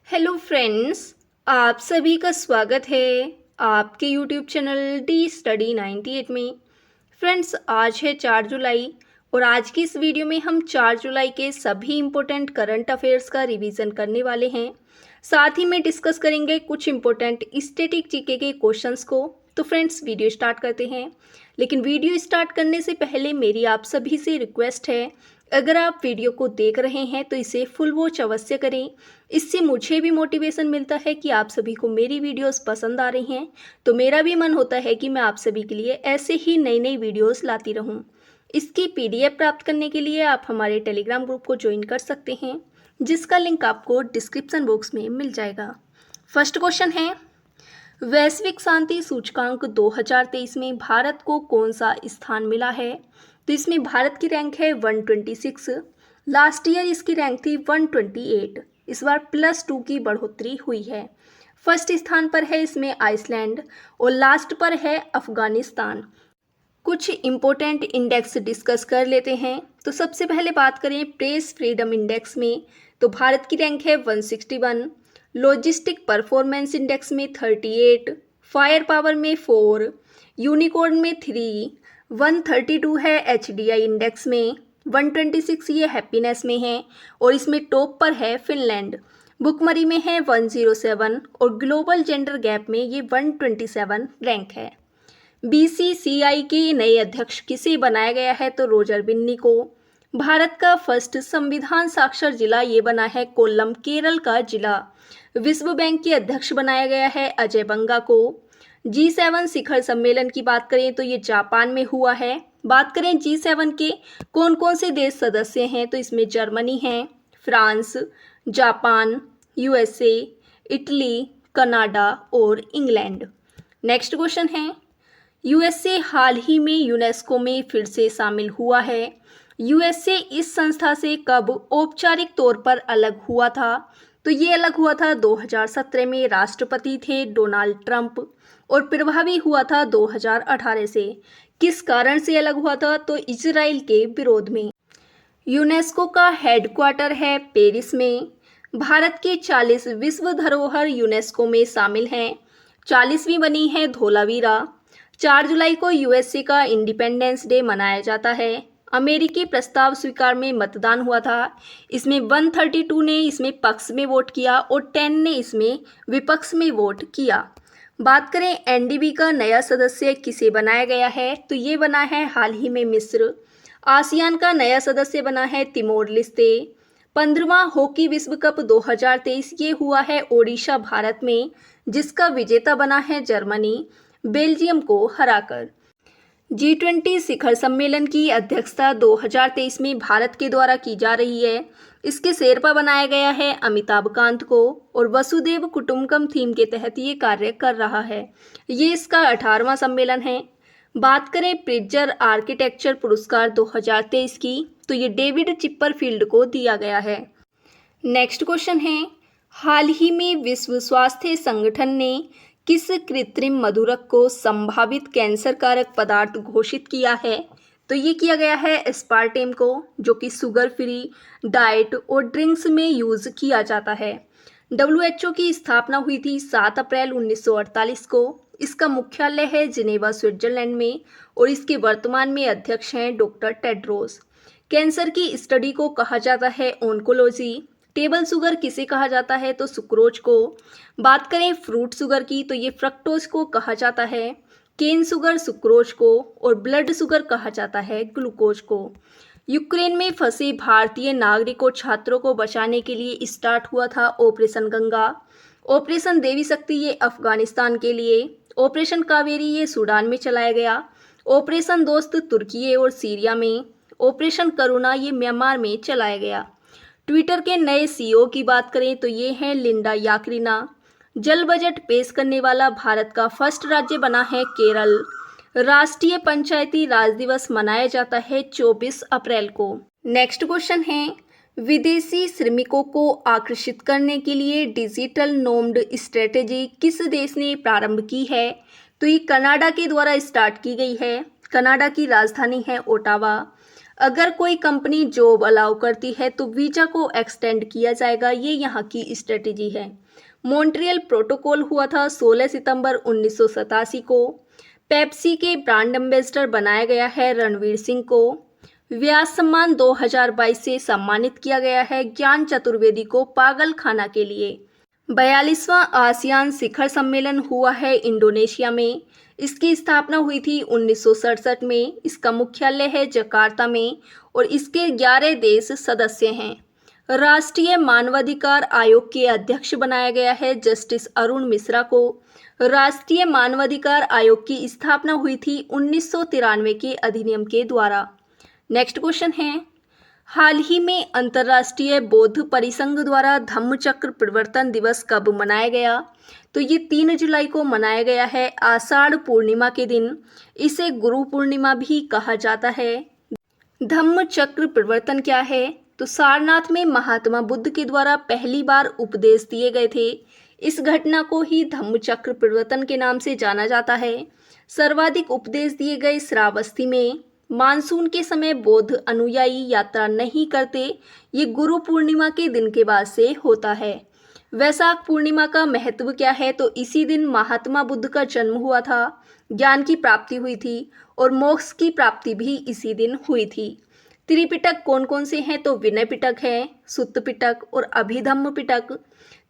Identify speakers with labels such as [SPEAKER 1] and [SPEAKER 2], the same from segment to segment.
[SPEAKER 1] Hello friends, आप सभी का स्वागत है आपके यूट्यूब चैनल डी स्टडी 98 में। फ्रेंड्स, आज है 4 जुलाई और आज की इस वीडियो में हम 4 जुलाई के सभी इम्पोर्टेंट करंट अफेयर्स का रिवीजन करने वाले हैं। साथ ही में डिस्कस करेंगे कुछ इम्पोर्टेंट स्टैटिक जीके के क्वेश्चंस को। तो फ्रेंड्स, वीडियो स्टार्ट करते हैं। लेकिन वीडियो स्टार्ट करने से पहले मेरी आप सभी से रिक्वेस्ट है, अगर आप वीडियो को देख रहे हैं तो इसे फुल वॉच अवश्य करें। इससे मुझे भी मोटिवेशन मिलता है कि आप सभी को मेरी वीडियोस पसंद आ रही हैं, तो मेरा भी मन होता है कि मैं आप सभी के लिए ऐसे ही नई नई वीडियोस लाती रहूं। इसकी पीडीएफ प्राप्त करने के लिए आप हमारे टेलीग्राम ग्रुप को ज्वाइन कर सकते हैं, जिसका लिंक आपको डिस्क्रिप्शन बॉक्स में मिल जाएगा। फर्स्ट क्वेश्चन है, वैश्विक शांति सूचकांक 2023 में भारत को कौन सा स्थान मिला है? तो इसमें भारत की रैंक है 126। लास्ट ईयर इसकी रैंक थी 128। इस बार +2 की बढ़ोतरी हुई है। फर्स्ट स्थान पर है इसमें आइसलैंड और लास्ट पर है अफगानिस्तान। कुछ इम्पोर्टेंट इंडेक्स डिस्कस कर लेते हैं। तो सबसे पहले बात करें प्रेस फ्रीडम इंडेक्स में, तो भारत की रैंक है 161। लॉजिस्टिक परफॉर्मेंस इंडेक्स में 38, फायर पावर में 4, यूनिकॉर्न में 3, 132 है HDI इंडेक्स में, 126 ये हैप्पीनेस में है और इसमें टॉप पर है फिनलैंड। बुकमरी में है 107 और ग्लोबल जेंडर गैप में ये 127 रैंक है। BCCI के नए अध्यक्ष किसे बनाया गया है? तो रोजर बिन्नी को। भारत का फर्स्ट संविधान साक्षर जिला ये बना है कोल्लम, केरल का जिला। विश्व बैंक के अध्यक्ष बनाया गया है अजय बंगा को। G7 शिखर सम्मेलन की बात करें तो ये जापान में हुआ है। बात करें G7 के कौन कौन से देश सदस्य हैं, तो इसमें जर्मनी है, France, Japan, USA, Italy, Canada और इंग्लैंड। नेक्स्ट क्वेश्चन है, USA हाल ही में यूनेस्को में फिर से शामिल हुआ है। USA इस संस्था से कब औपचारिक तौर पर अलग हुआ था? तो ये अलग हुआ था 2017 में। राष्ट्रपति थे डोनाल्ड ट्रंप और प्रभावी हुआ था 2018 से। किस कारण से अलग हुआ था? तो इजराइल के विरोध में। यूनेस्को का हेडक्वार्टर है पेरिस में। भारत की 40 विश्व धरोहर यूनेस्को में शामिल हैं। 40वीं बनी है धौलावीरा। 4 जुलाई को USA का इंडिपेंडेंस डे मनाया जाता है। अमेरिकी प्रस्ताव स्वीकार में मतदान हुआ था। इसमें 132 ने इसमें पक्ष में वोट किया और 10 ने इसमें विपक्ष में वोट किया। बात करें NDB का नया सदस्य किसे बनाया गया है? तो ये बना है हाल ही में मिस्र। आसियान का नया सदस्य बना है तिमोर लिस्ते। 15वां हॉकी विश्व कप 2023 ये हुआ है ओडिशा, भारत में, जिसका विजेता बना है जर्मनी, बेल्जियम को हराकर। G20 शिखर सम्मेलन की अध्यक्षता 2023 में भारत के द्वारा की जा रही है। इसके शेरपा बनाया गया है अमिताभ कांत को और वसुदेव कुटुंबकम थीम के तहत ये कार्य कर रहा है। ये इसका 18वां सम्मेलन है। बात करें प्रिट्जर आर्किटेक्चर पुरस्कार 2023 की, तो ये डेविड चिपरफील्ड को दिया गया है। नेक्स्ट क्वेश्चन है, हाल ही में विश्व स्वास्थ्य संगठन ने किस कृत्रिम मधुरक को संभावित कैंसर कारक पदार्थ घोषित किया है? तो ये किया गया है एस्पार्टेम को, जो कि शुगर फ्री डाइट और ड्रिंक्स में यूज़ किया जाता है। WHO की स्थापना हुई थी 7 अप्रैल 1948 को। इसका मुख्यालय है जिनेवा, स्विट्जरलैंड में और इसके वर्तमान में अध्यक्ष हैं डॉक्टर टेड्रोस। कैंसर की स्टडी को कहा जाता है ऑन्कोलॉजी। टेबल शुगर किसे कहा जाता है? तो सुक्रोज को। बात करें फ्रूट शुगर की, तो ये फ्रक्टोज को कहा जाता है। केन शुगर सुक्रोज को और ब्लड शुगर कहा जाता है ग्लूकोज को। यूक्रेन में फंसे भारतीय नागरिकों छात्रों को बचाने के लिए स्टार्ट हुआ था ऑपरेशन गंगा। ऑपरेशन देवी शक्ति ये अफगानिस्तान के लिए। ऑपरेशन कावेरी ये सूडान में चलाया गया। ऑपरेशन दोस्त तुर्की और सीरिया में। ऑपरेशन करुणा ये म्यांमार में चलाया गया। ट्विटर के नए CEO की बात करें तो ये हैं लिंडा याकरिना। जल बजट पेश करने वाला भारत का फर्स्ट राज्य बना है केरल। राष्ट्रीय पंचायती राज दिवस मनाया जाता है 24 अप्रैल को। नेक्स्ट क्वेश्चन है, विदेशी श्रमिकों को आकर्षित करने के लिए डिजिटल नोम्ड स्ट्रेटेजी किस देश ने प्रारंभ की है? तो ये कनाडा के द्वारा स्टार्ट की गई है। कनाडा की राजधानी है ओटावा। अगर कोई कंपनी जॉब अलाउ करती है तो वीजा को एक्सटेंड किया जाएगा, ये यहाँ की स्ट्रेटेजी है। मॉन्ट्रियल प्रोटोकॉल हुआ था 16 सितंबर 1987 को। पेप्सी के ब्रांड एम्बेसडर बनाया गया है रणवीर सिंह को। व्यास सम्मान 2022 से सम्मानित किया गया है ज्ञान चतुर्वेदी को पागल खाना के लिए। 42वां आसियान शिखर सम्मेलन हुआ है इंडोनेशिया में। इसकी स्थापना हुई थी 1967 में। इसका मुख्यालय है जकार्ता में और इसके 11 देश सदस्य हैं। राष्ट्रीय मानवाधिकार आयोग के अध्यक्ष बनाया गया है जस्टिस अरुण मिश्रा को। राष्ट्रीय मानवाधिकार आयोग की स्थापना हुई थी 1993 के अधिनियम के द्वारा। नेक्स्ट क्वेश्चन है, हाल ही में अंतर्राष्ट्रीय बौद्ध परिसंघ द्वारा धम्मचक्र प्रवर्तन दिवस कब मनाया गया? तो ये 3 जुलाई को मनाया गया है, आषाढ़ पूर्णिमा के दिन। इसे गुरु पूर्णिमा भी कहा जाता है। धम्मचक्र प्रवर्तन क्या है? तो सारनाथ में महात्मा बुद्ध के द्वारा पहली बार उपदेश दिए गए थे। इस घटना को ही धम्मचक्र प्रवर्तन के नाम से जाना जाता है। सर्वाधिक उपदेश दिए गए श्रावस्ती में। मानसून के समय बौद्ध अनुयायी यात्रा नहीं करते। ये गुरु पूर्णिमा के दिन के बाद से होता है। वैशाख पूर्णिमा का महत्व क्या है? तो इसी दिन महात्मा बुद्ध का जन्म हुआ था, ज्ञान की प्राप्ति हुई थी और मोक्ष की प्राप्ति भी इसी दिन हुई थी। त्रिपिटक कौन कौन से हैं? तो विनय पिटक है, सुत्त पिटक और अभिधम्म पिटक।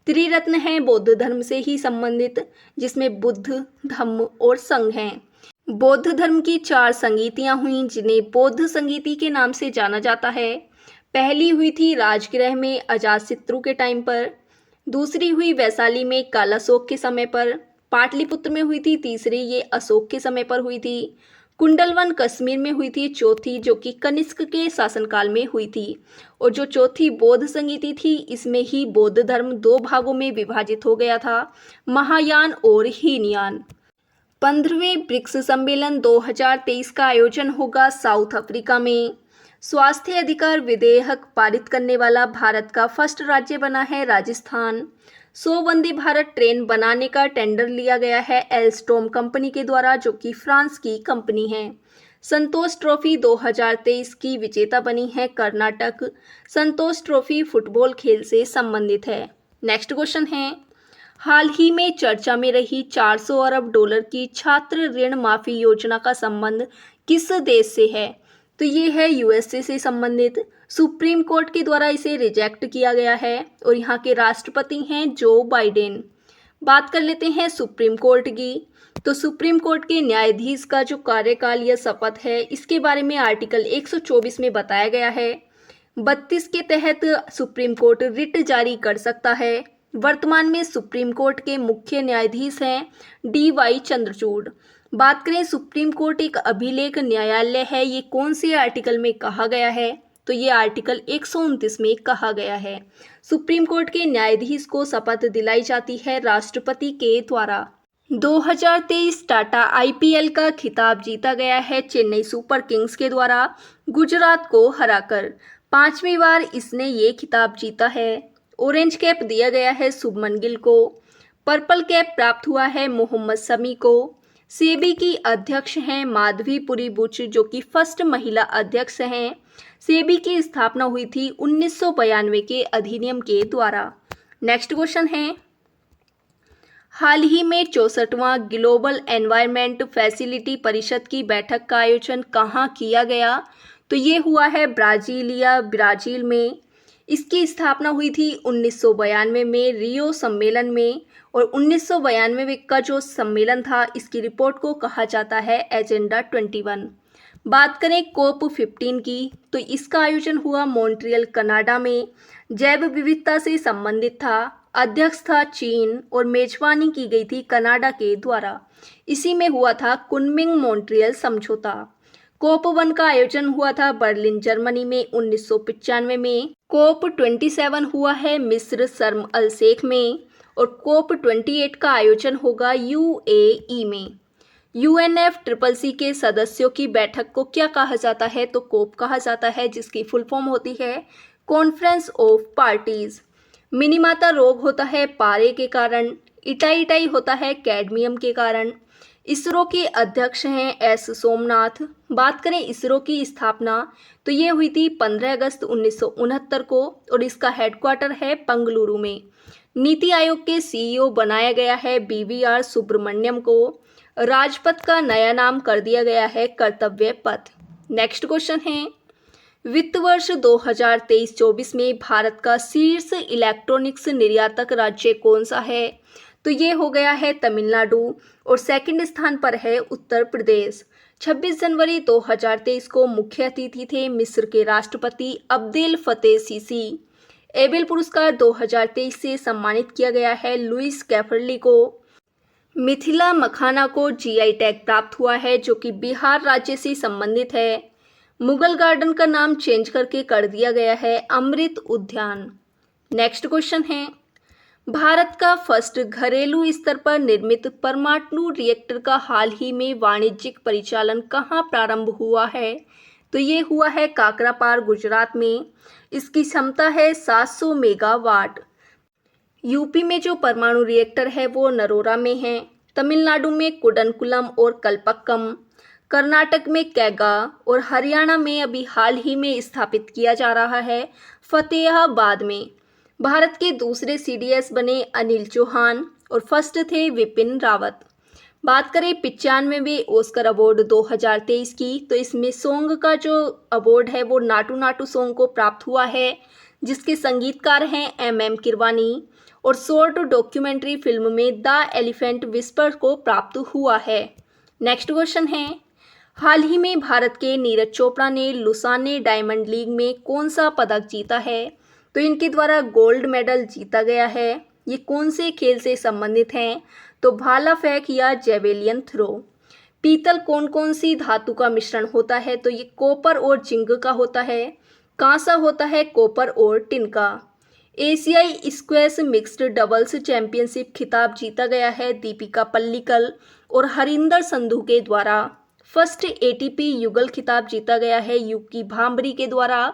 [SPEAKER 1] त्रिरत्न है बौद्ध धर्म से ही संबंधित, जिसमें बुद्ध, धम्म और संघ हैं। बौद्ध धर्म की 4 संगीतियां हुई जिन्हें बौद्ध संगीति के नाम से जाना जाता है। पहली हुई थी राजगृह में अजातशत्रु के टाइम पर। दूसरी हुई वैशाली में कालाशोक के समय पर। पाटलिपुत्र में हुई थी तीसरी, ये अशोक के समय पर हुई थी। कुंडलवन कश्मीर में हुई थी चौथी, जो कि कनिष्क के शासनकाल में हुई थी। और जो चौथी बौद्ध संगीति थी, इसमें ही बौद्ध धर्म 2 भागों में विभाजित हो गया था, महायान और हीनयान। 15वें ब्रिक्स सम्मेलन 2023 का आयोजन होगा साउथ अफ्रीका में। स्वास्थ्य अधिकार विधेयक पारित करने वाला भारत का फर्स्ट राज्य बना है राजस्थान। 100 वंदे भारत ट्रेन बनाने का टेंडर लिया गया है एल्स्टॉम कंपनी के द्वारा, जो कि फ्रांस की कंपनी है। संतोष ट्रॉफी 2023 की विजेता बनी है कर्नाटक। संतोष ट्रॉफी फुटबॉल खेल से संबंधित है। नेक्स्ट क्वेश्चन है, हाल ही में चर्चा में रही 400 अरब डॉलर की छात्र ऋण माफी योजना का संबंध किस देश से है? तो ये है यूएसए से संबंधित। सुप्रीम कोर्ट के द्वारा इसे रिजेक्ट किया गया है और यहाँ के राष्ट्रपति हैं जो बाइडेन। बात कर लेते हैं सुप्रीम कोर्ट की। तो सुप्रीम कोर्ट के न्यायाधीश का जो कार्यकाल या शपथ है, इसके बारे में आर्टिकल 124 में बताया गया है। 32 के तहत सुप्रीम कोर्ट रिट जारी कर सकता है। वर्तमान में सुप्रीम कोर्ट के मुख्य न्यायाधीश हैं DY चंद्रचूड़। बात करें सुप्रीम कोर्ट एक अभिलेख न्यायालय है, ये कौन से आर्टिकल में कहा गया है? तो ये आर्टिकल 129 में कहा गया है। सुप्रीम कोर्ट के न्यायाधीश को शपथ दिलाई जाती है राष्ट्रपति के द्वारा। 2023 टाटा IPL का खिताब जीता गया है चेन्नई सुपर किंग्स के द्वारा गुजरात को हराकर। 5वीं बार इसने ये खिताब जीता है। ऑरेंज कैप दिया गया है शुभमन गिल को। पर्पल कैप प्राप्त हुआ है मोहम्मद शमी को। सेबी की अध्यक्ष हैं माधवीपुरी बुच, जो कि फर्स्ट महिला अध्यक्ष हैं। सेबी की स्थापना हुई थी 1992 के अधिनियम के द्वारा। नेक्स्ट क्वेश्चन है, हाल ही में 64वां ग्लोबल एनवायरनमेंट फैसिलिटी परिषद की बैठक का आयोजन कहाँ किया गया? तो ये हुआ है ब्राजील में। इसकी स्थापना हुई थी 1992 में रियो सम्मेलन में और 1992 का जो सम्मेलन था, इसकी रिपोर्ट को कहा जाता है एजेंडा 21। बात करें COP15 की, तो इसका आयोजन हुआ मॉन्ट्रियल कनाडा में। जैव विविधता से संबंधित था। अध्यक्ष था चीन और मेजबानी की गई थी कनाडा के द्वारा। इसी में हुआ था कुनमिंग मॉन्ट्रियल समझौता। COP1 का आयोजन हुआ था बर्लिन जर्मनी में 1995 में। COP27 हुआ है मिस्र शर्म अल शेख में और COP28 का आयोजन होगा UAE में। UNFCCC के सदस्यों की बैठक को क्या कहा जाता है? तो COP कहा जाता है, जिसकी फुल फॉर्म होती है कॉन्फ्रेंस ऑफ पार्टीज। मिनीमाता रोग होता है पारे के कारण। इटाई होता है कैडमियम के कारण। इसरो के अध्यक्ष हैं एस सोमनाथ। बात करें इसरो की स्थापना तो ये हुई थी 15 अगस्त 1969 को और इसका हेडक्वार्टर है बेंगलुरु में। नीति आयोग के सीईओ बनाया गया है BVR सुब्रमण्यम को। राजपथ का नया नाम कर दिया गया है कर्तव्य पथ। नेक्स्ट क्वेश्चन है, वित्त वर्ष 2023-24 में भारत का शीर्ष इलेक्ट्रॉनिक्स निर्यातक राज्य कौन सा है? तो ये हो गया है तमिलनाडु और सेकंड स्थान पर है उत्तर प्रदेश। 26 जनवरी 2023 को मुख्य अतिथि थे मिस्र के राष्ट्रपति अब्देल फतेह सीसी। एबेल पुरस्कार 2023 से सम्मानित किया गया है लुइस कैफरली को। मिथिला मखाना को GI टैग प्राप्त हुआ है जो कि बिहार राज्य से संबंधित है। मुगल गार्डन का नाम चेंज करके कर दिया गया है अमृत उद्यान। नेक्स्ट क्वेश्चन है, भारत का फर्स्ट घरेलू स्तर पर निर्मित परमाणु रिएक्टर का हाल ही में वाणिज्यिक परिचालन कहाँ प्रारंभ हुआ है? तो ये हुआ है काकरापार गुजरात में। इसकी क्षमता है 700 मेगावाट। यूपी में जो परमाणु रिएक्टर है वो नरोरा में है। तमिलनाडु में कुडनकुलम और कल्पक्कम, कर्नाटक में कैगा और हरियाणा में अभी हाल ही में स्थापित किया जा रहा है फतेहाबाद में। भारत के दूसरे CDS बने अनिल चौहान और फर्स्ट थे विपिन रावत। बात करें 95वें ऑस्कर अवार्ड 2023 की तो इसमें सॉन्ग का जो अवार्ड है वो नाटू नाटू सॉन्ग को प्राप्त हुआ है जिसके संगीतकार हैं MM किरवानी और शॉर्ट डॉक्यूमेंट्री फिल्म में द एलिफेंट विस्पर को प्राप्त हुआ है। नेक्स्ट क्वेश्चन है, हाल ही में भारत के नीरज चोपड़ा ने लुसाने डायमंड लीग में कौन सा पदक जीता है? तो इनके द्वारा गोल्ड मेडल जीता गया है। ये कौन से खेल से संबंधित हैं? तो भाला फेंक या जेवेलियन थ्रो। पीतल कौन कौन सी धातु का मिश्रण होता है? तो ये कॉपर और जिंक का होता है। कांसा होता है कॉपर और टिन का। एशियाई स्क्वैश मिक्स्ड डबल्स चैंपियनशिप खिताब जीता गया है दीपिका पल्लिकल और हरिंदर संधू के द्वारा। फर्स्ट ATP युगल खिताब जीता गया है यूकी भांबरी के द्वारा।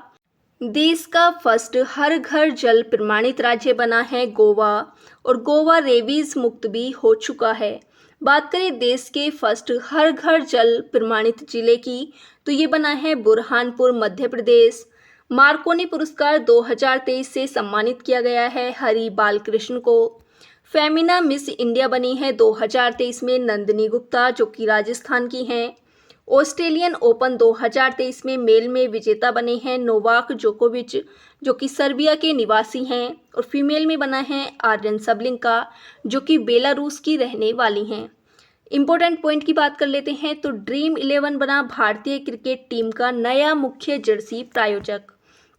[SPEAKER 1] देश का फर्स्ट हर घर जल प्रमाणित राज्य बना है गोवा और गोवा रेबीज मुक्त भी हो चुका है। बात करें देश के फर्स्ट हर घर जल प्रमाणित जिले की तो ये बना है बुरहानपुर मध्य प्रदेश। मार्कोनी पुरस्कार 2023 से सम्मानित किया गया है हरि बालकृष्ण को। फेमिना मिस इंडिया बनी है 2023 में नंदिनी गुप्ता जो कि राजस्थान की हैं। ऑस्ट्रेलियन ओपन 2023 में मेल में विजेता बने हैं नोवाक जोकोविच जो कि सर्बिया के निवासी हैं और फीमेल में बना है आर्यन सबलिंका जो कि बेलारूस की रहने वाली हैं। इंपॉर्टेंट पॉइंट की बात कर लेते हैं तो ड्रीम 11 बना भारतीय क्रिकेट टीम का नया मुख्य जर्सी प्रायोजक।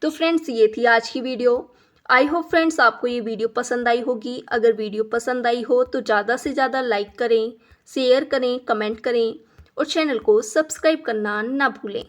[SPEAKER 1] तो फ्रेंड्स ये थी आज की वीडियो। आई होप फ्रेंड्स आपको ये वीडियो पसंद आई होगी। अगर वीडियो पसंद आई हो तो ज़्यादा से ज़्यादा लाइक करें, शेयर करें, कमेंट करें और चैनल को सब्सक्राइब करना ना भूलें।